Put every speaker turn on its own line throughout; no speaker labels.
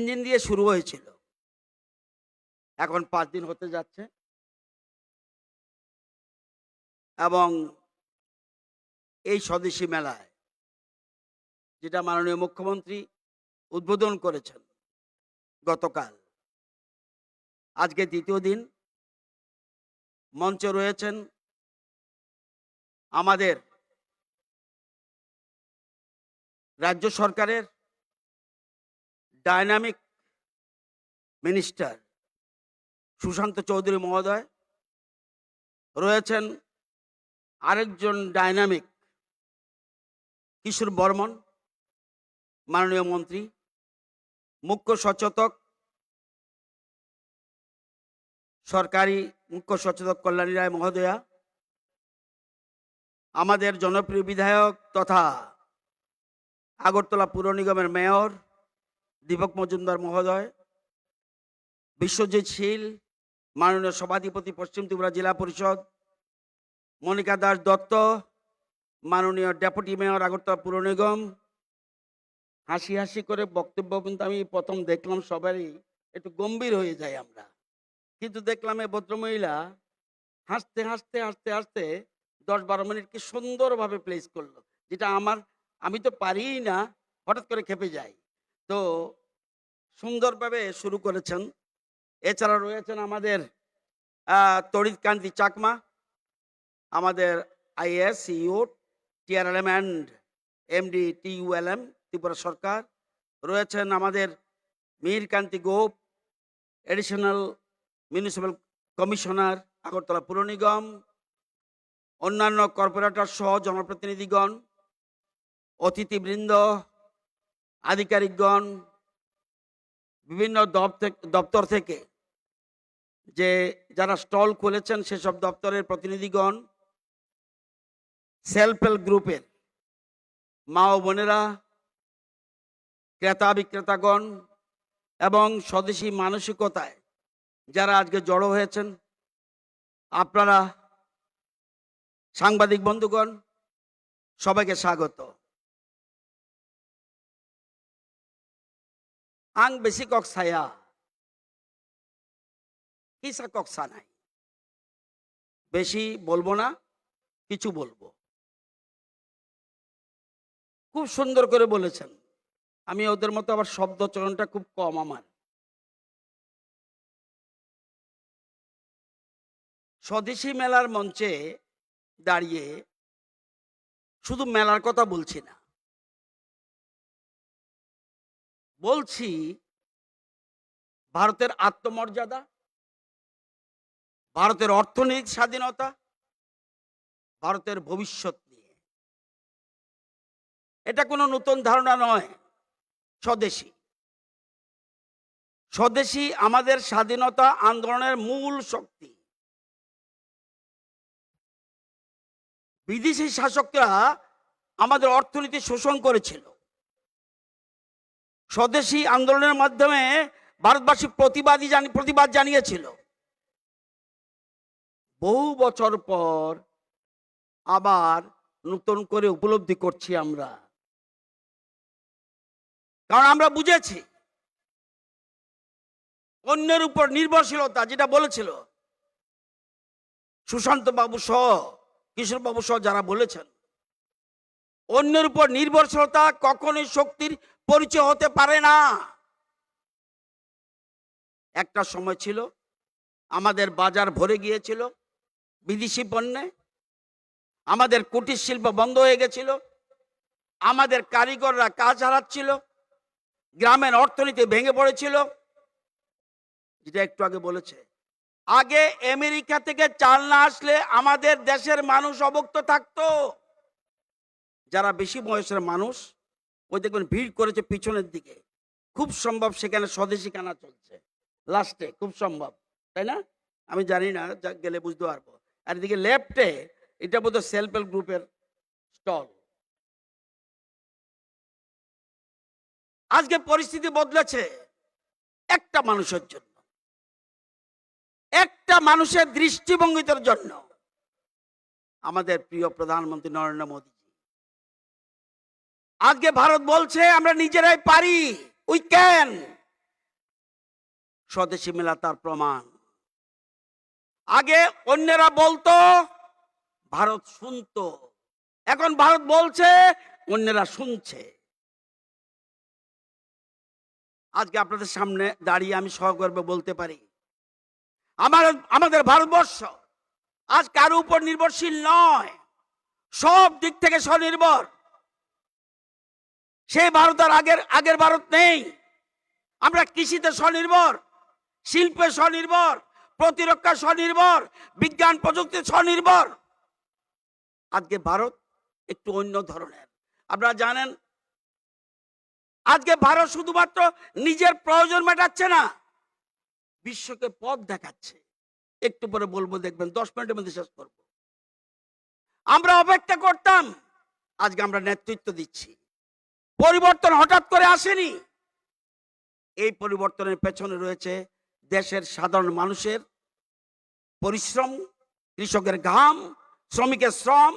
দিন দিয়ে শুরু হয়েছিল, এখন 5 দিন হতে যাচ্ছে। এবং এই স্বদেশী মেলায় যেটা মাননীয় মুখ্যমন্ত্রী উদ্বোধন করেছেন গতকাল, আজকে দ্বিতীয় দিন। মঞ্চে রয়েছেন আমাদের রাজ্য সরকারের ডায়নামিক মিনিস্টার সুশান্ত চৌধুরী মহোদয়, রয়েছেন আরেকজন ডায়নামিক কিশোর বর্মন মাননীয় মন্ত্রী, মুখ্য সচেতক সরকারি মুখ্য সচেতক কল্যাণী রায় মহোদয়া, আমাদের জনপ্রিয় বিধায়ক তথা আগরতলা পুর নিগমের মেয়র দীপক মজুমদার মহোদয়, বিশ্বজিৎ শীল মাননীয় সভাধিপতি পশ্চিম ত্রিপুরা জেলা পরিষদ, মনিকা দাস দত্ত মাননীয় ডেপুটি মেয়র আগরতলা পুর নিগম। হাসি হাসি করে বক্তব্য কিন্তু আমি প্রথম দেখলাম সবারই একটু গম্ভীর হয়ে যায় আমরা, কিন্তু দেখলাম এই ভদ্রমহিলা হাসতে হাসতে হাসতে হাসতে 10-12 মিনিট কি সুন্দরভাবে প্লেস করলো, যেটা আমি তো পারিই না, হঠাৎ করে খেপে যাই। তো সুন্দরভাবে শুরু করেছেন। এছাড়া রয়েছেন আমাদের তড়িৎকান্তি চাকমা, আমাদের IAS CEO TRLM and MD TULM Tripura সরকার, রয়েছেন আমাদের Mihirkanti Gope additional municipal commissioner Agartala পুর নিগম, অন্যান্য কর্পোরেটর সহ জনপ্রতিনিধিগণ, অতিথিবৃন্দ, আধিকারিকগণ, বিভিন্ন দপ্তর থেকে যে যারা স্টল খুলেছেন সেসব দপ্তরের প্রতিনিধিগণ, সেলফ হেল্প গ্রুপের মা ও বোনেরা, ক্রেতা বিক্রেতাগণ এবং স্বদেশী মানসিকতায় যারা আজকে জড়ো হয়েছেন, আপনারা সাংবাদিক বন্ধুগণ, সবাইকে স্বাগত। আং বেশি কক্সায়া কিসা কক্সা নাই, বেশি বলবো না, কিছু বলবো। খুব সুন্দর করে বলেছেন, আমি ওদের মতো আবার শব্দ চয়নটা খুব কম আমার। স্বদেশী মেলার মঞ্চে দাঁড়িয়ে শুধু মেলার কথা বলছি না, বলছি ভারতের আত্মমর্যাদা, ভারতের অর্থনৈতিক স্বাধীনতা, ভারতের ভবিষ্যৎ নিয়ে। এটা কোনো নতুন ধারণা নয়। স্বদেশী আমাদের স্বাধীনতা আন্দোলনের মূল শক্তি। বিদেশি শাসকরা আমাদের অর্থনীতি শোষণ করেছিল, স্বদেশী আন্দোলনের মাধ্যমে ভারতবাসী প্রতিবাদ জানিয়েছিল। বহু বছর পর আবার নতুন করে উপলব্ধি করছি আমরা, কারণ আমরা বুঝেছি অন্যের উপর নির্ভরশীলতা, যেটা বলেছিল সুশান্ত বাবু সহ কিশোর বাবু সহ যারা বলেছেন, অন্যের উপর নির্ভরশীলতা কখনোই শক্তির পরিচয় হতে পারে না। একটা সময় ছিল আমাদের বাজার ভরে গিয়েছিল বিদেশি পণ্যে, আমাদের কুটির শিল্প বন্ধ হয়ে গেছিল, আমাদের কারিগররা কাজ হারাচ্ছিল, গ্রামের অর্থনীতি ভেঙে পড়েছিল। যেটা একটু আগে বলেছে, আগে আমেরিকা থেকে চাল না আসলে আমাদের দেশের মানুষ অভুক্ত থাকতো। যারা বেশি বয়সের মানুষ ওই দেখবেন ভিড় করেছে পিছনের দিকে, খুব সম্ভব সেখানে স্বদেশি কেনা চলছে লাস্টে, খুব সম্ভব, তাই না? আমি জানি না, গেলে বুঝতে পারবো। আর এদিকে লেফটে এটা বোধহয় সেলফ হেল্প গ্রুপের স্টল। আজকে পরিস্থিতি বদলেছে একটা মানুষের জন্য, একটা মানুষের দৃষ্টিভঙ্গিতার জন্য, আমাদের প্রিয় প্রধানমন্ত্রী নরেন্দ্র মোদী। আজকে ভারত বলছে আমরা নিজেরাই পারি, উই ক্যান। স্বদেশী মেলা তার প্রমাণ। আগে অন্যেরা বলতো, ভারত শুনতো, এখন ভারত বলছে, অন্যেরা শুনছে। আজকে আপনাদের সামনে দাঁড়িয়ে আমি সগর্বে বলতে পারি, আমাদের ভারতবর্ষ আজ কারো উপর নির্ভরশীল নয়, সব দিক থেকে স্বনির্ভর। সেই ভারত আর আগের ভারত নেই। আমরা কৃষিতে স্বনির্ভর, শিল্পে স্বনির্ভর, প্রতিরক্ষা স্বনির্ভর, বিজ্ঞান প্রযুক্তি স্বনির্ভর। আজকে ভারত একটু অন্য ধরনের। আপনারা জানেন, আজকে ভারত শুধুমাত্র নিজের প্রয়োজন মেটাচ্ছে না, বিশ্বকে পথ দেখাচ্ছে। একটু পরে বলবো, দেখবেন 10 মিনিটের মধ্যে শেষ করব। আমরা অপেক্ষা করতাম, আজকে আমরা নেতৃত্ব দিচ্ছি। পরিবর্তন হঠাৎ করে আসেনি। এই পরিবর্তনের পেছনে রয়েছে দেশের সাধারণ মানুষের পরিশ্রম, কৃষকের ঘাম, শ্রমিকের শ্রম,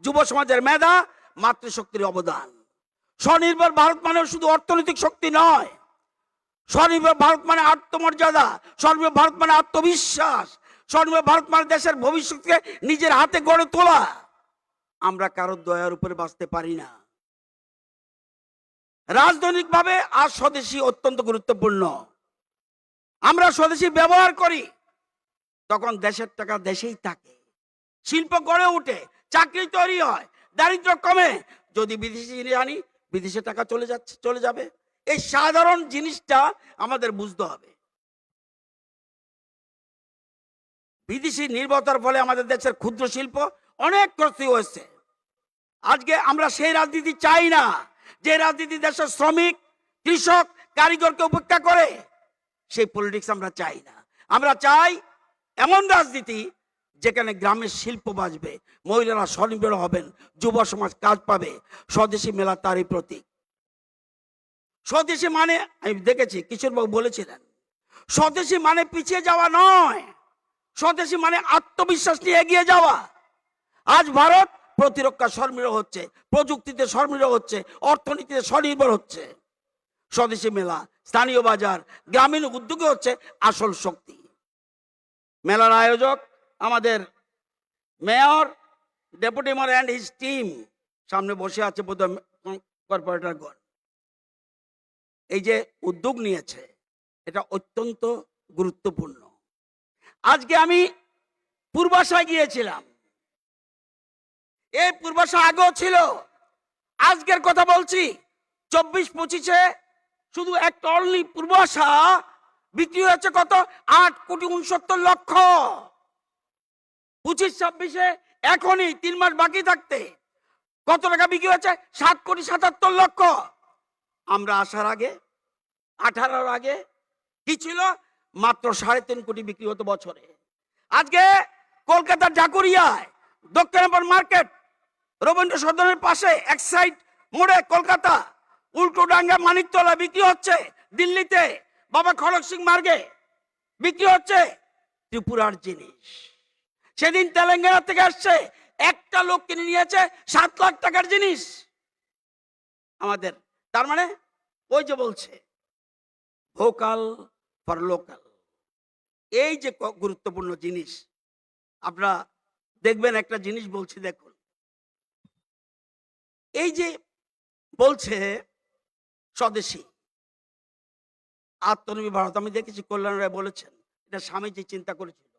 যুব সমাজের মেধা, মাতৃশক্তির অবদান। স্বনির্ভর ভারত মানে শুধু অর্থনৈতিক শক্তি নয়, স্বনির্ভর ভারত মানে আত্মমর্যাদা, স্বনির্ভর ভারত মানে আত্মবিশ্বাস, স্বনির্ভর ভারত মানে দেশের ভবিষ্যৎকে নিজের হাতে গড়ে তোলা। আমরা কারোর দয়ার উপরে বাঁচতে পারি না। রাজনৈতিকভাবে আজ স্বদেশী অত্যন্ত গুরুত্বপূর্ণ। আমরা স্বদেশী ব্যবহার করি, তখন দেশের টাকা দেশেই থাকে, শিল্প গড়ে ওঠে, চাকরি তৈরি হয়, দারিদ্র্য কমে। যদি বিদেশি জিনিস আনি, বিদেশে টাকা চলে যাবে। এই সাধারণ জিনিসটা আমাদের বুঝতে হবে। বিদেশি নির্ভরতার ফলে আমাদের দেশের ক্ষুদ্র শিল্প অনেক ক্ষতি হয়েছে। আজকে আমরা সেই রাজনীতি চাই না, যে রাজনীতি দেশের শ্রমিক, কৃষক, কারিগরকে উপেক্ষা করে। সেই পলিটিক্স আমরা চাই না। আমরা চাই এমন রাজনীতি যেখানে গ্রামের শিল্প বাঁচবে, মহিলারা স্বনির্ভর হবেন, যুব সমাজ কাজ পাবে। স্বদেশী মেলা তারই প্রতীক। স্বদেশী মানে, আমি দেখেছি কিশোরবাবু বলেছিলেন, স্বদেশী মানে পিছিয়ে যাওয়া নয়, স্বদেশী মানে আত্মবিশ্বাস নিয়ে এগিয়ে যাওয়া। আজ ভারত প্রতিরক্ষা স্বনির্ভর হচ্ছে, প্রযুক্তিতে স্বনির্ভর হচ্ছে, অর্থনীতিতে স্বনির্ভর হচ্ছে। স্বদেশী মেলা, স্থানীয় বাজার, গ্রামীণ উদ্যোগে হচ্ছে আসল শক্তি। মেলার আয়োজক আমাদের mayor, deputy mayor and his team, সামনে বসে আছে প্রথম কর্পোরেটরগণ। এই যে উদ্যোগ নিয়েছে, এটা অত্যন্ত গুরুত্বপূর্ণ। আজকে আমি পূর্বাশায় গিয়েছিলাম, এই পূর্বাশা আগেও ছিল। আজকের কথা বলছি, 24-25-এ শুধু একটা অনলি পূর্বাশা বিক্রি হয়েছে কত? 8,69,00,000। 25-26-এ এখনই 3 মাস বাকি থাকতে কত টাকা বিক্রি হয়েছে? 7,77,00,000। আমরা আসার আগে, 18-র আগে কি ছিল? মাত্র 3.5 কোটি বিক্রি হতো বছরে। আজকে কলকাতার ঢাকুরিয়ায়, দক্ষিণাপন মার্কেট, রবীন্দ্র সদনের পাশে এক্সাইড মোড়ে কলকাতা, উল্টোডাঙ্গা, মানিকতলা বিক্রি হচ্ছে। দিল্লিতে বাবা খড়গ সিং মার্গে বিক্রি হচ্ছে ত্রিপুরার জিনিস। সেদিন তেলেঙ্গানা থেকে আসছে, একটা লোক কিনে নিয়েছে 7 লাখ টাকার জিনিস আমাদের। তার মানে ওই যে বলছে ভোকাল ফর লোকাল। এই যে গুরুত্বপূর্ণ জিনিস, আপনারা দেখবেন একটা জিনিস বলছি, দেখুন। এই যে বলছে স্বদেশী আত্মনির্ভর ভারত, আমি দেখেছি কল্যাণ রায় বলেছেন, এটা স্বামীজি চিন্তা করেছিল।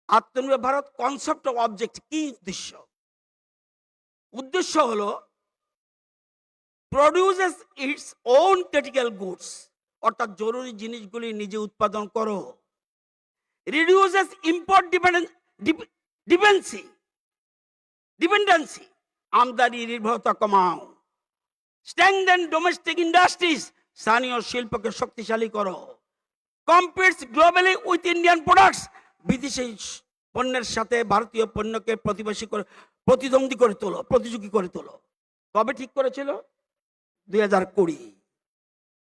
আত্মনির্ভর ভারত কনসেপ্ট অফ অবজেক্ট কি? উদ্দেশ্য হলো produces its own critical goods, অর্থাৎ জরুরি জিনিসগুলি নিজে উৎপাদন করো। রিডিউসেস ইম্পোর্ট ডিপেন্ডেন্সি, আমদানি নির্ভরতা কমাও। স্ট্রেংথেন ডোমেস্টিক ইন্ডাস্ট্রিজ, স্থানীয় শিল্পকে শক্তিশালী করো। কম্পিটস গ্লোবালি উইথ ইন্ডিয়ান প্রোডাক্টস, বিদেশি পণ্যের সাথে ভারতীয় পণ্যকে প্রতিদ্বন্দ্বী করে তোলো, প্রতিযোগী করে তোলো। কবে ঠিক করেছিল? 2020।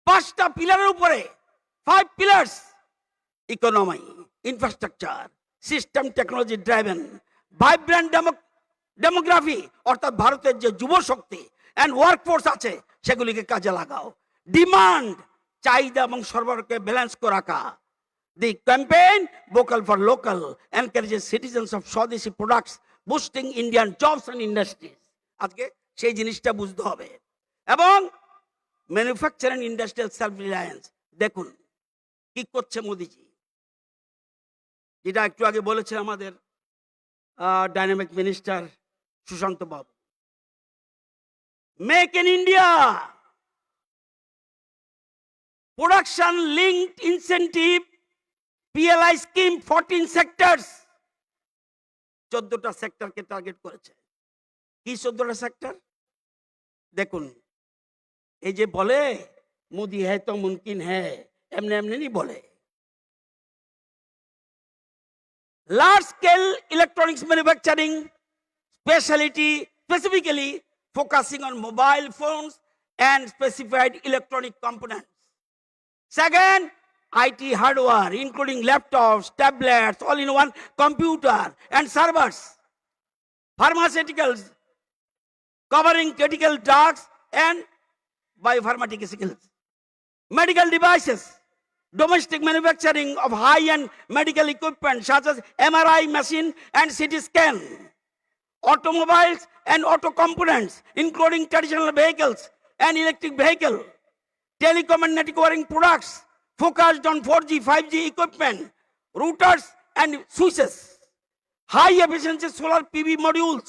5টা পিলারের উপরে, 5 pillars: economy, infrastructure, system, technology driven, vibrant demography, অর্থাৎ ভারতের যে যুব শক্তি অ্যান্ড ওয়ার্কফোর্স আছে সেগুলিকে কাজে লাগাও। ডিমান্ড, চাহিদা এবং সরবরাহকে ব্যালেন্স করে রাখা। The campaign Vocal for Local encourages citizens of Swadeshi products, boosting Indian jobs and industries. আজকে সেই জিনিসটা বুঝতে হবে। এবং ম্যানুফ্যাকচারিং ইন্ডাস্ট্রিয়াল সেলফ রিলায়েন্স দেখুন কি করছে মোদিজি, যেটা একটু আগে বলেছে আমাদের dynamic minister Sushanta babu. Make in India, production linked incentive PLI scheme 14 sectors, 14টা সেক্টরকে টার্গেট করেছে। কি 14টা সেক্টর দেখুন। এই যে বলে মোদি হ্যায় তো মুমকিন হ্যায়, এমনি এমনি নি বলে। Large scale electronics manufacturing specifically focusing on mobile phones and specified electronic components. Second, IT hardware, including laptops, tablets, all-in-one computer and servers. Pharmaceuticals, covering critical drugs and biopharmaceuticals. Medical devices, domestic manufacturing of high-end medical equipment such as MRI machine and CT scan. Automobiles and auto components, including traditional vehicles and electric vehicle. Telecom and networking products focused on 4G, 5G equipment, routers and switches. High efficiency solar PV modules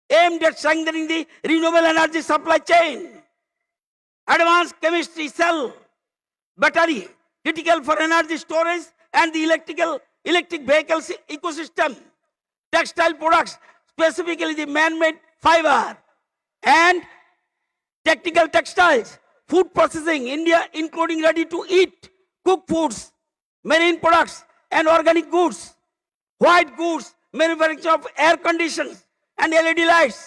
aimed at strengthening the renewable energy supply chain. Advanced chemistry cell, battery, critical for energy storage and the electric vehicles ecosystem. Textile products, specifically the man-made fiber and technical textiles. Food processing, India, including ready-to-eat, cooked foods, marine products, and organic goods. White goods, manufacture of air conditioners and LED lights.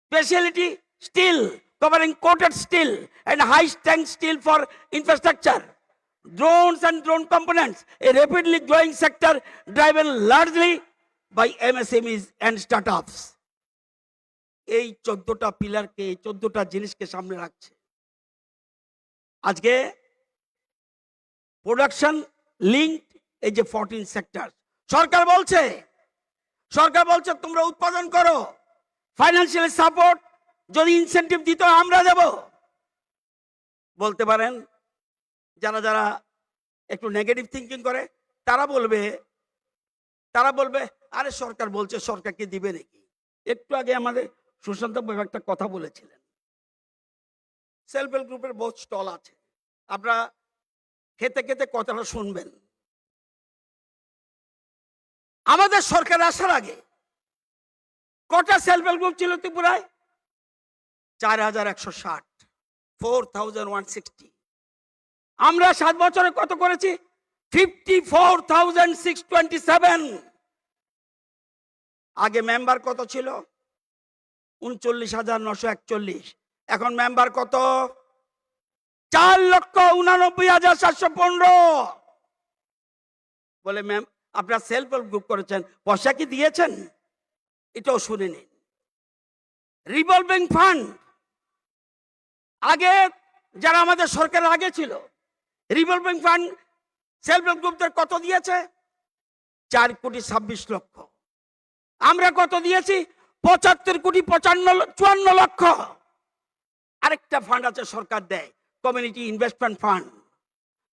Specialty steel, covering coated steel and high-strength steel for infrastructure. Drones and drone components, a rapidly growing sector driven largely by MSMEs and startups. এই 14টা পিলারকে, এই 14টা জিনিসকে সামনে রাখছে। আজকে production linked এই যে 14 sector, সরকার বলছে তোমরা উৎপাদন করো, ফাইন্যান্সিয়াল সাপোর্ট যদি ইনসেনটিভ দিত আমরা দেব। বলতে পারেন যারা যারা একটু নেগেটিভ থিঙ্কিং করে তারা বলবে আরে সরকার বলছে, সরকারকে দিবে নাকি? একটু আগে আমাদের সুশান্ত বাবু একটা কথা বলেছিলেন, সেলফ হেল্প গ্রুপের বহুত স্টল আছে, আপনারা খেতে খেতে কথাটা শুনবেন। আমাদের সরকার আসার আগে কটা সেলফ হেল্প গ্রুপ ছিল ত্রিপুরায়? 4160, 4160। আমরা 7 বছরে কত করেছি? 54,627। আগে মেম্বার কত ছিল? 39,941। এখন মেম্বার কত? 4,89,715। বলে ম্যাম আপনারা সেলফ হেল্প গ্রুপ করেছেন, পয়সা কি দিয়েছেন? এটাও শুনে নিন। রিভলভিং ফান্ড, আগে যারা আমাদের সরকারের আগে ছিল, রিভলভিং ফান্ড সেলফ হেল্প গ্রুপদের কত দিয়েছে? 4,26,00,000। আমরা কত দিয়েছি? 75,54,00,000। আরেকটা ফান্ড আছে সরকার দেয়, কমিউনিটি ইনভেস্টমেন্ট ফান্ড,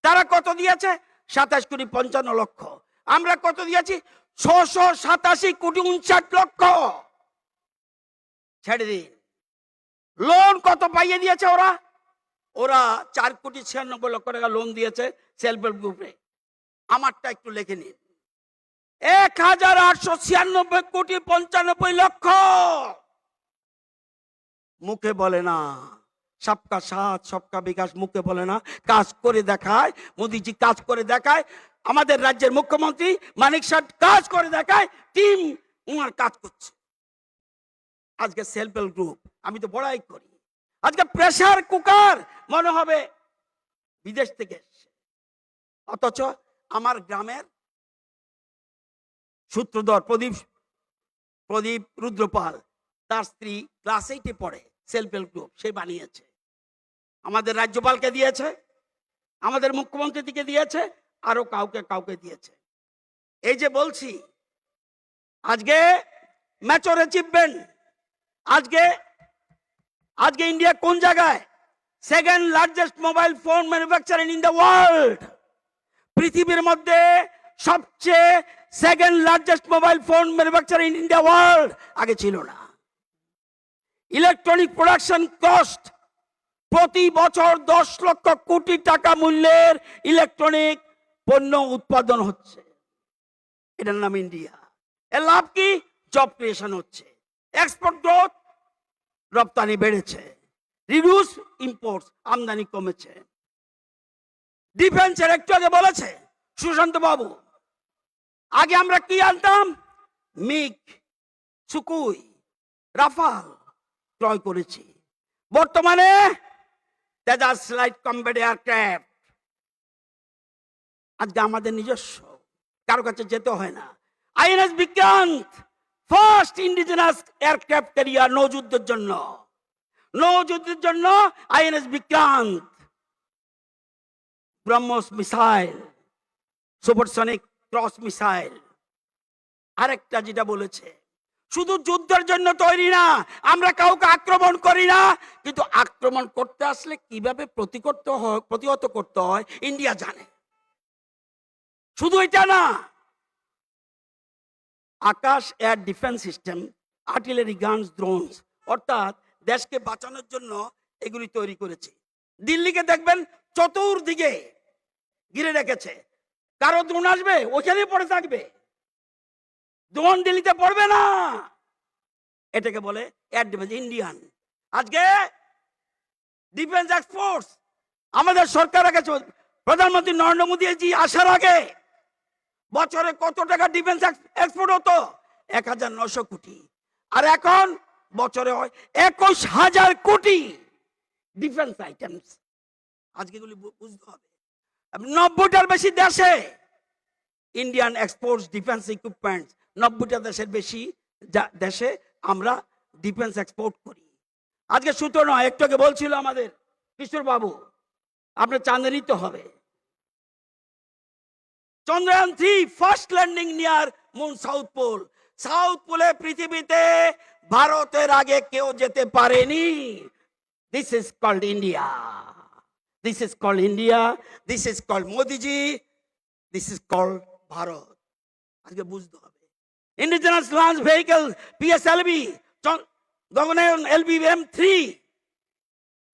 তারা কত দিয়েছে? 27,55,00,000। আমরা কত দিয়েছি? 687,59,00,000। ছেড়ে দিন। লোন কত পাইয়ে দিয়েছে ওরা? 4,96,00,000 টাকা লোন দিয়েছে সেলফ হেল্প গ্রুপে। আমারটা একটু লিখে নিন, 1,896,95,00,000। মুখে বলে না সবকা সাথ সবকা বিকাশ, মুখে বলে না, কাজ করে দেখায়। মোদিজি কাজ করে দেখায়, আমাদের রাজ্যের মুখ্যমন্ত্রী মানিক শাহ কাজ করে দেখায়, টিম উনার কাজ করছে। আজকে সেলফ হেল্প গ্রুপ আমি তো বড়াই করি, আজকে প্রেসার কুকার মনে হবে বিদেশ থেকে এসছে। অথচ আমার গ্রামের সূত্রধর প্রদীপ রুদ্রপাল, তার স্ত্রী ক্লাস 8-এ পড়ে, সেলফ হেল্প গ্রুপ সে বানিয়েছে, আমাদের রাজ্যপালকে দিয়েছে, আমাদের মুখ্যমন্ত্রীকে দিয়েছে, আরো কাউকে কাউকে দিয়েছে। এই যে বলছি, আজকে ম্যাচর অ্যাচিভমেন্ট, আজকে আজকে ইন্ডিয়া কোন জায়গায়? Second largest mobile phone manufacturing in the world. পৃথিবীর মধ্যে সবচেয়ে second largest mobile phone manufacturing in the world, আগে ছিল না। ইলেকট্রনিক প্রোডাকশন কস্ট প্রতি বছর 10 লক্ষ কোটি টাকা মূল্যের ইলেকট্রনিক পণ্য উৎপাদন হচ্ছে। এটার নাম ইন্ডিয়া। এর লাভ কি? জব ক্রিয়েশন হচ্ছে, এক্সপোর্ট গ্রোথ, রপ্তানি বেড়েছে, রিডিউস ইম্পোর্টস, আমদানি কমেছে। ডিফেন্সের একটু আগে বলেছে সুশান্ত বাবু, আগে আমরা কি আনতাম? মিগ, সুকুই, রাফাল ক্রয় করেছি। বর্তমানে তেজাস লাইট কমব্যাট এয়ারক্রাফট আজকে আমাদের নিজস্ব, কারো কাছে যেতে হয় না। INS Vikrant, first indigenous aircraft carrier নৌযুদ্ধের জন্য, নৌযুদ্ধের জন্য INS Vikrant. BrahMos missile, supersonic cruise missile. আরেকটা যেটা বলেছে, শুধু যুদ্ধের জন্য তৈরি না, আমরা কাউকে আক্রমণ করি না, কিন্তু আক্রমণ করতে আসলে কিভাবে প্রতিহত করতে হয় ইন্ডিয়া জানে। শুধু এটা না, Akash air defence system, artillery guns, drones, অর্থাৎ দেশকে বাঁচানোর জন্য এগুলি তৈরি করেছে। দিল্লিকে দেখবেন চতুর্দিকে ঘিরে রেখেছে, কারো ড্রোন আসবে ওখানেই পড়ে থাকবে, ড্রোন দিল্লিতে পড়বে না। এটাকে বলে এয়ার ডিফেন্স। ইন্ডিয়ান আজকে ডিফেন্স এক্সপোর্টস, আমাদের সরকার আগে, প্রধানমন্ত্রী নরেন্দ্র মোদী জি আসার আগে বছরে কত টাকা ডিফেন্স এক্সপোর্ট হতো? 1900 কোটি। আর এখন বছরে হয় 21,000 কোটি ডিফেন্স আইটেমস। আজকে এগুলি বুঝতে হবে। 90টার বেশি দেশে ইন্ডিয়ান এক্সপোর্টস ডিফেন্স ইকুইপমেন্টস, 90টা দেশের বেশি দেশে আমরা ডিফেন্স এক্সপোর্ট করি। আজকে সূত্র নয়, একটু আগে বলছিল আমাদের কিশোর বাবু, আপনার চাঁদে নিতে হবে। Chandrayaan 3 first landing near moon south pole. South পোলে পৃথিবীতে ভারতের আগে কেউ যেতে পারেনি। This is called India, this is called India, this is called Modiji, this is called Bharat. আজকে বুঝতে হবে। Indigenous launch vehicle PSLV, Gaganyaan LBM-3,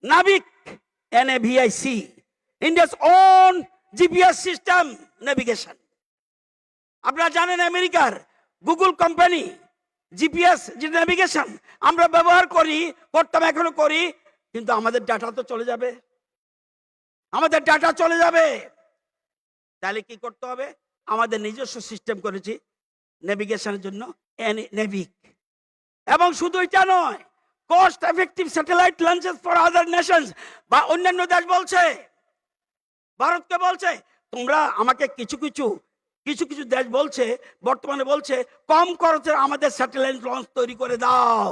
NavIC NAVIC, India's own GPS system navigation. আপনারা জানেন আমেরিকার গুগল কোম্পানি জিপিএস যে নেভিগেশন আমরা ব্যবহার করি, করতাম, এখনো করি, কিন্তু আমাদের ডাটা তো চলে যাবে, আমাদের ডাটা চলে যাবে। তাহলে কি করতে হবে? আমাদের নিজস্ব সিস্টেম করেছি নেভিগেশনের জন্য, নেভিক। এবং শুধু এটা নয়, cost effective satellite launches for other Nations. বা অন্যান্য দেশ বলছে, ভারতকে বলছে, তোমরা আমাকে কিছু কিছু দেশ বলছে, বর্তমানে বলছে কম খরচে আমাদের স্যাটেলাইট লঞ্চ তৈরি করে দাও।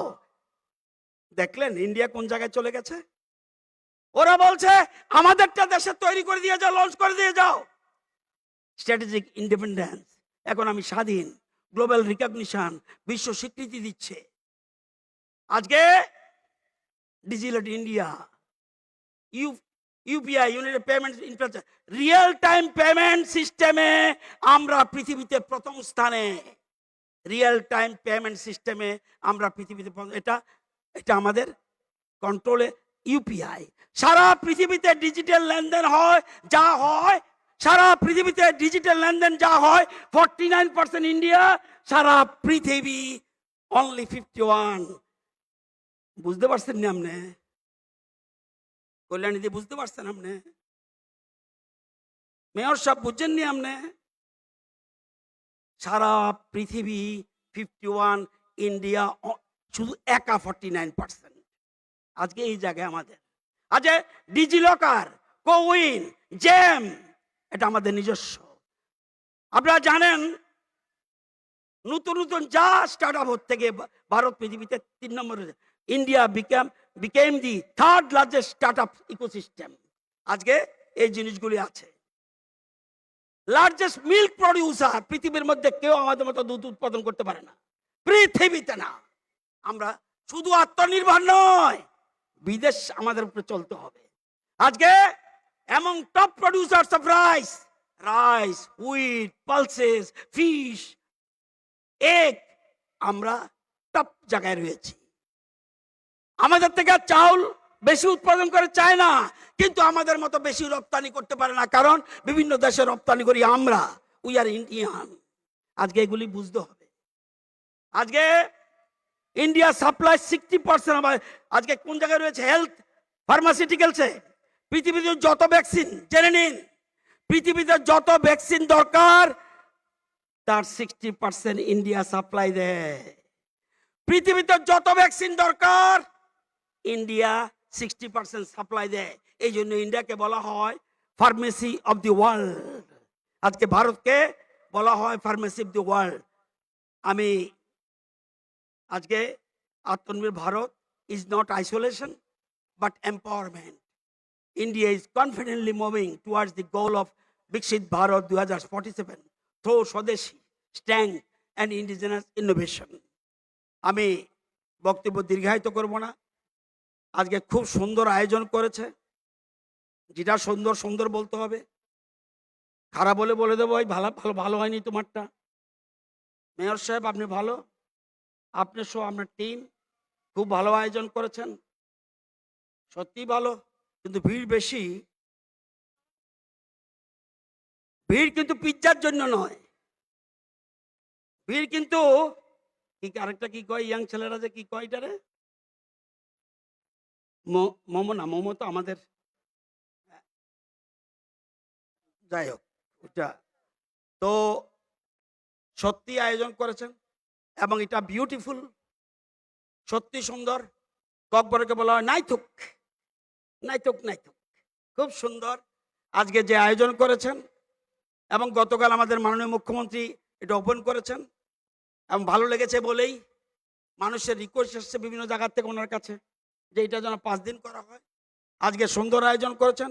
দেখলেন ইন্ডিয়া কোন জায়গায় চলে গেছে? ওরা বলছে আমাদেরটা দেশে তৈরি করে দিয়ে যাও, লঞ্চ করে দিয়ে যাও। স্ট্র্যাটেজিক ইন্ডিপেন্ডেন্স, এখন আমি স্বাধীন, গ্লোবাল রিকগনিশন, বিশ্ব স্বীকৃতি দিচ্ছে। আজকে digital India, UPI, unit payment infrastructure, real time payment সিস্টেমে আমরা পৃথিবীতে প্রথম স্থানে। রিয়েল টাইম পেমেন্ট সিস্টেমে আমরা পৃথিবীতে, এটা আমাদের কন্ট্রোলে। ইউপিআই সারা পৃথিবীতে ডিজিটাল লেনদেন হয়, যা হয় সারা পৃথিবীতে ডিজিটাল লেনদেন যা হয় 49% ইন্ডিয়া, সারা পৃথিবী অনলি 51। বুঝতে পারছেন না আপনি? কল্যাণীদি বুঝতে পারছেন আপনি? মেয়র সাহেব বুঝছেননি আপনি? সারা পৃথিবী 51, ইন্ডিয়া শুধু একা 49%। আজকে এই জায়গায় আমাদের আজকে ডিজিলকার, কোউইন, জেম, এটা আমাদের নিজস্ব। আপনারা জানেন নতুন নতুন যা স্টার্ট আপ থেকে ভারত পৃথিবীতে 3 নম্বরে। India became the 3rd largest start up ecosystem. আজকে এই জিনিসগুলি আছে। লার্জেস্ট মিল্ক প্রডিউসার, পৃথিবীর মধ্যে কেউ আমাদের মতো দুধ উৎপাদন করতে পারে না, পৃথিবীতে না। আমরা শুধু আত্মনির্ভর নয়, বিদেশ আমাদের উপরে চলতে হবে। আজকে এমন top producers of rice, wheat, pulses, fish, egg, আমরা টপ জায়গায় রয়েছি। আমাদের থেকে চাউল বেশি উৎপাদন করে চায় না, কিন্তু আমাদের মতো বেশি রপ্তানি করতে পারে না, কারণ বিভিন্ন দেশে রপ্তানি করি আমরা। We are Indian. আজকে এগুলি বুঝতে হবে। আজকে ইন্ডিয়া সাপ্লাই 60%। আজকে কোন জায়গায় রয়েছে? হেলথ ফার্মাসিউটিক্যালসে। পৃথিবীতে যত ভ্যাকসিন, জেনে নিন, পৃথিবীতে যত ভ্যাকসিন দরকার তার 60% ইন্ডিয়া সাপ্লাই দেয়। পৃথিবীতে যত ভ্যাকসিন দরকার ইন্ডিয়া 60% সাপ্লাই দেয়। এই জন্য ইন্ডিয়াকে বলা হয় ফার্মেসি অফ দি ওয়ার্ল্ড। আজকে ভারতকে বলা হয় ফার্মেসি অফ দি ওয়ার্ল্ড। আমি আজকে Atmanirbhar Bharat is not isolation but empowerment. India is confidently moving towards the goal of Viksit Bharat 2047 through swadeshi, strength and indigenous innovation. আমি বক্তব্য দীর্ঘায়িত করব না। আজকে খুব সুন্দর আয়োজন করেছে। যেটা সুন্দর সুন্দর বলতে হবে, খারাপ বলে বলে দেবো ভাই ভালো ভালো ভালো হয়নি তোমারটা। মেয়র সাহেব আপনি ভালো, আপনার সহ আপনার টিম খুব ভালো আয়োজন করেছেন, সত্যি ভালো, কিন্তু ভিড় বেশি। ভিড় কিন্তু পিজ্জার জন্য নয়, ভিড় কিন্তু কি আরেকটা কি কয় ইয়াং ছেলেরা যে কি কয় এটারে, মোমো না, মোমো তো আমাদের, যাই হোক ওটা তো সত্যি আয়োজন করেছেন এবং এটা বিউটিফুল, সত্যি সুন্দর। ককবরকে বলা হয় নাইথুক, নাইথুক, নাইথুক, খুব সুন্দর আজকে যে আয়োজন করেছেন। এবং গতকাল আমাদের মাননীয় মুখ্যমন্ত্রী এটা ওপেন করেছেন এবং ভালো লেগেছে বলেই মানুষের রিকোয়েস্ট এসছে বিভিন্ন জায়গা থেকে ওনার কাছে যে এটা যেন 5 দিন করা হয়। আজকে সুন্দর আয়োজন করেছেন।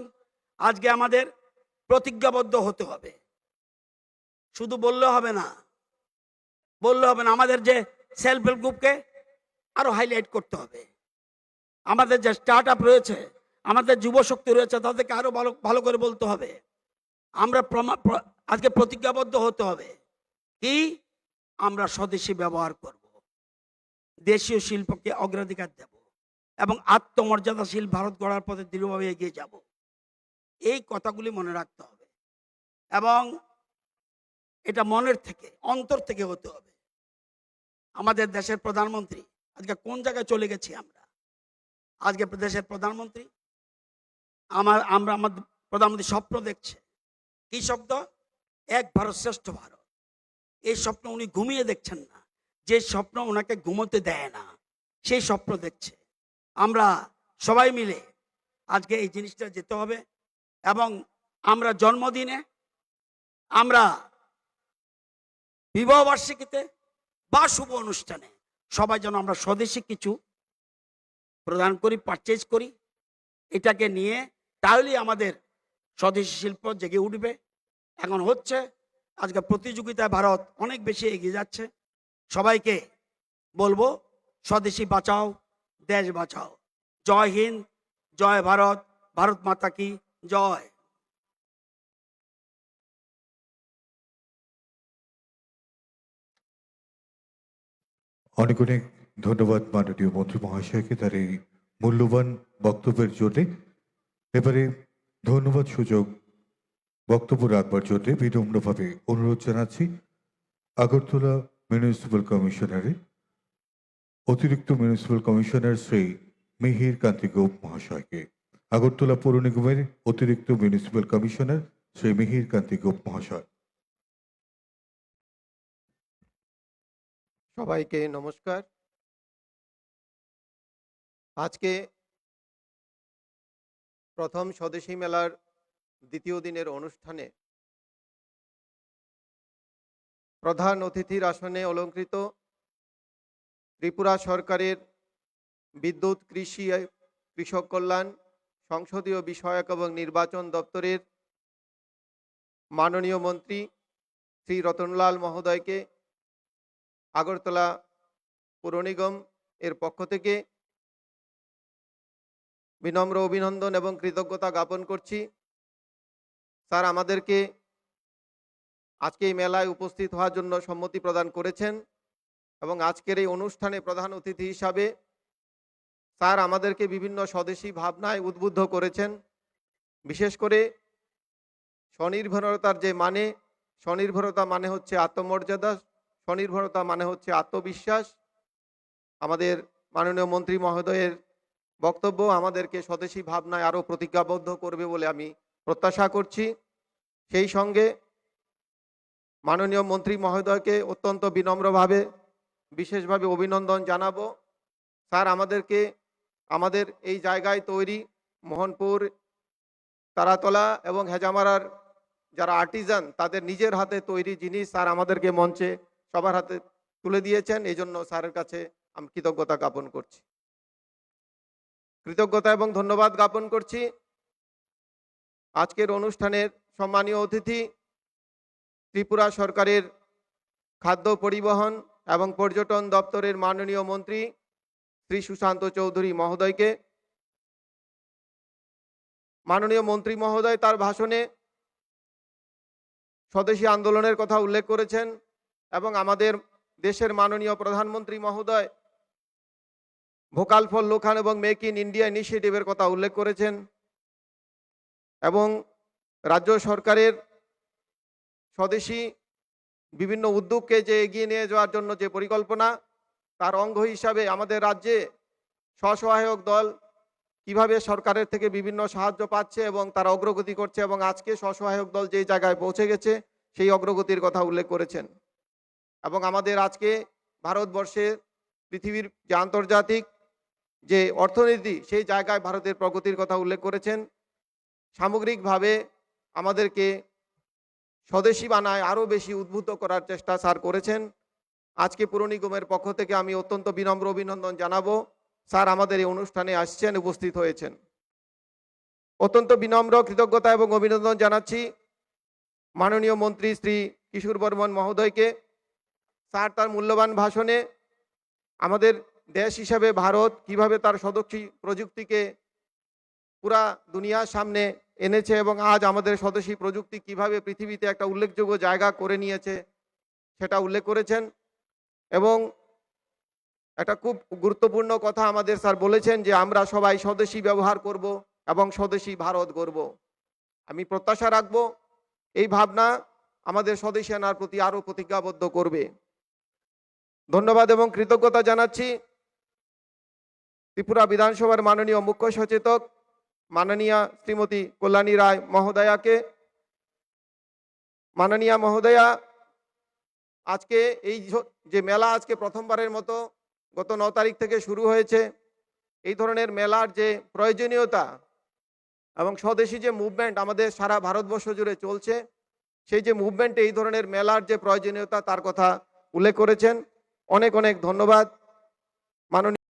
আজকে আমাদের প্রতিজ্ঞাবদ্ধ হতে হবে, শুধু বললে হবে না, বললে হবে না। আমাদের যে সেলফ হেল্প গ্রুপকে আরো হাইলাইট করতে হবে। আমাদের যে স্টার্ট আপ রয়েছে, আমাদের যুবশক্তি রয়েছে, তাদেরকে আরো ভালো ভালো করে বলতে হবে। আমরা আজকে প্রতিজ্ঞাবদ্ধ হতে হবে কি আমরা স্বদেশী ব্যবহার করব, দেশীয় শিল্পকে অগ্রাধিকার দেব এবং আত্মমর্যাদাশীল ভারত গড়ার পথে দৃঢ়ভাবে এগিয়ে যাব। এই কথাগুলি মনে রাখতে হবে এবং এটা মনের থেকে, অন্তর থেকে হতে হবে। আমাদের দেশের প্রধানমন্ত্রী আজকে কোন জায়গায় চলে গেছি আমরা। আজকে দেশের প্রধানমন্ত্রী আমরা আমাদের প্রধানমন্ত্রী স্বপ্ন দেখছে। কি শব্দ? এক ভারত শ্রেষ্ঠ ভারত। এই স্বপ্ন উনি ঘুমিয়ে দেখছেন না, যে স্বপ্ন ওনাকে ঘুমোতে দেয় না সেই স্বপ্ন দেখছে। আমরা সবাই মিলে আজকে এই জিনিসটা যেতে হবে এবং আমরা জন্মদিনে, আমরা বিবাহ বার্ষিকীতে বা শুভ অনুষ্ঠানে সবাই যেন আমরা স্বদেশী কিছু প্রদান করি, পারচেজ করি। এটাকে নিয়ে তাহলেই আমাদের স্বদেশী শিল্প জেগে উঠবে। এখন হচ্ছে আজকে প্রতিযোগিতায় ভারত অনেক বেশি এগিয়ে যাচ্ছে। সবাইকে বলবো স্বদেশী বাঁচাও, দেশ বাঁচাও। জয় হিন্দ, জয় ভারত, ভারত মাতা কি জয়।
অনেক অনেক ধন্যবাদ মাননীয় মন্ত্রী মহাশয়কে তার এই মূল্যবান বক্তব্যের জন্য। এবারে ধন্যবাদ সুযোগ বক্তব্য রাখবার জন্য বিনম্রভাবে অনুরোধ জানাচ্ছি আগরতলা মিউনিসিপ্যাল কমিশনারের অতিরিক্ত মিউনিসিপ্যাল কমিশনার শ্রী মিহির কান্তি গোপ মহাশয়কে। আগরতলা পৌর নিগমের অতিরিক্ত মিউনিসিপ্যাল কমিশনার শ্রী মিহির কান্তি গোপ মহাশয়।
সবাইকে নমস্কার। আজকে প্রথম স্বদেশী মেলার দ্বিতীয় দিনের অনুষ্ঠানে প্রধান অতিথির আসনে অলঙ্কৃত ত্রিপুরা সরকারের বিদ্যুৎ, কৃষি, কৃষক কল্যাণ, সংসদীয় বিষয়ক এবং নির্বাচন দপ্তরের মাননীয় মন্ত্রী শ্রী রতনলাল মহোদয়কে আগরতলা পুর নিগম এর পক্ষ থেকে বিনম্র অভিনন্দন এবং কৃতজ্ঞতা জ্ঞাপন করছি। স্যার আমাদেরকে আজকে এই মেলায় উপস্থিত হওয়ার জন্য সম্মতি প্রদান করেছেন এবং আজকের এই অনুষ্ঠানে প্রধান অতিথি হিসাবে স্যার আমাদেরকে বিভিন্ন স্বদেশী ভাবনায় উদ্বুদ্ধ করেছেন। বিশেষ করে স্বনির্ভরতার যে মানে, স্বনির্ভরতা মানে হচ্ছে আত্মমর্যাদা, স্বনির্ভরতা মানে হচ্ছে আত্মবিশ্বাস। আমাদের মাননীয় মন্ত্রী মহোদয়ের বক্তব্য আমাদেরকে স্বদেশী ভাবনায় আরও প্রতিজ্ঞাবদ্ধ করবে বলে আমি প্রত্যাশা করছি। সেই সঙ্গে মাননীয় মন্ত্রী মহোদয়কে অত্যন্ত বিনম্রভাবে বিশেষভাবে অভিনন্দন জানাবো। স্যার আমাদেরকে আমাদের এই জায়গায় তৈরি মোহনপুর, তারাতলা এবং হেজামারার যারা আর্টিজান তাদের নিজের হাতে তৈরি জিনিস স্যার আমাদেরকে মঞ্চে সবার হাতে তুলে দিয়েছেন। এই জন্য স্যারের কাছে আমি কৃতজ্ঞতা জ্ঞাপন করছি। কৃতজ্ঞতা এবং ধন্যবাদ জ্ঞাপন করছি আজকের অনুষ্ঠানের সম্মানীয় অতিথি ত্রিপুরা সরকারের খাদ্য পরিবহন এবং পর্যটন দপ্তরের মাননীয় মন্ত্রী শ্রী সুশান্ত চৌধুরী মহোদয়কে। মাননীয় মন্ত্রী মহোদয় তার ভাষণে স্বদেশী আন্দোলনের কথা উল্লেখ করেছেন এবং আমাদের দেশের মাননীয় প্রধানমন্ত্রী মহোদয় ভোকাল ফর লোকাল এবং মেক ইন ইন্ডিয়া ইনিশিয়েটিভের কথা উল্লেখ করেছেন এবং রাজ্য সরকারের স্বদেশী বিভিন্ন উদ্যোগকে যে এগিয়ে নিয়ে যাওয়ার জন্য যে পরিকল্পনা, তার অঙ্গ হিসাবে আমাদের রাজ্যে স্বসহায়ক দল কিভাবে সরকারের থেকে বিভিন্ন সাহায্য পাচ্ছে এবং তারা অগ্রগতি করছে এবং আজকে স্বসহায়ক দল যেই জায়গায় পৌঁছে গেছে সেই অগ্রগতির কথা উল্লেখ করেছেন এবং আমাদের আজকে ভারতবর্ষে পৃথিবীর যে আন্তর্জাতিক যে অর্থনীতি সেই জায়গায় ভারতের প্রগতির কথা উল্লেখ করেছেন। সামগ্রিকভাবে আমাদেরকে স্বদেশী বানায় আরও বেশি উদ্বুদ্ধ করার চেষ্টা স্যার করেছেন। আজকে পুর নিগমের পক্ষ থেকে আমি অত্যন্ত বিনম্র অভিনন্দন জানাবো। স্যার আমাদের এই অনুষ্ঠানে আসছেন, উপস্থিত হয়েছেন। অত্যন্ত বিনম্র কৃতজ্ঞতা এবং অভিনন্দন জানাচ্ছি মাননীয় মন্ত্রী শ্রী কিশোর বর্মন মহোদয়কে। স্যার তার মূল্যবান ভাষণে আমাদের দেশ হিসাবে ভারত কিভাবে তার স্বদেশী প্রযুক্তিকে পুরা দুনিয়ার সামনে এনেছে এবং আজ আমাদের স্বদেশী প্রযুক্তি কিভাবে পৃথিবীতে একটা উল্লেখযোগ্য জায়গা করে নিয়েছে সেটা উল্লেখ করেছেন এবং একটা খুব গুরুত্বপূর্ণ কথা আমাদের স্যার বলেছেন যে আমরা সবাই স্বদেশী ব্যবহার করব এবং স্বদেশী ভারত গড়ব। আমি প্রত্যাশা রাখব এই ভাবনা আমাদের স্বদেশী আনার প্রতি আরও প্রতিজ্ঞাবদ্ধ করবে। ধন্যবাদ এবং কৃতজ্ঞতা জানাচ্ছি ত্রিপুরা বিধানসভার মাননীয় মুখ্য সচেতক মাননীয়া শ্রীমতী কল্যাণী রায় মহোদয়াকে। মাননীয়া মহোদয়া, আজকে এই যে মেলা আজকে প্রথমবারের মতো গত 9 তারিখ থেকে শুরু হয়েছে, এই ধরনের মেলার যে প্রয়োজনীয়তা এবং স্বদেশী যে মুভমেন্ট আমাদের সারা ভারতবর্ষ জুড়ে চলছে, সেই যে মুভমেন্টে এই ধরনের মেলার যে প্রয়োজনীয়তা তার কথা উল্লেখ করেছেন। অনেক অনেক ধন্যবাদ মাননীয়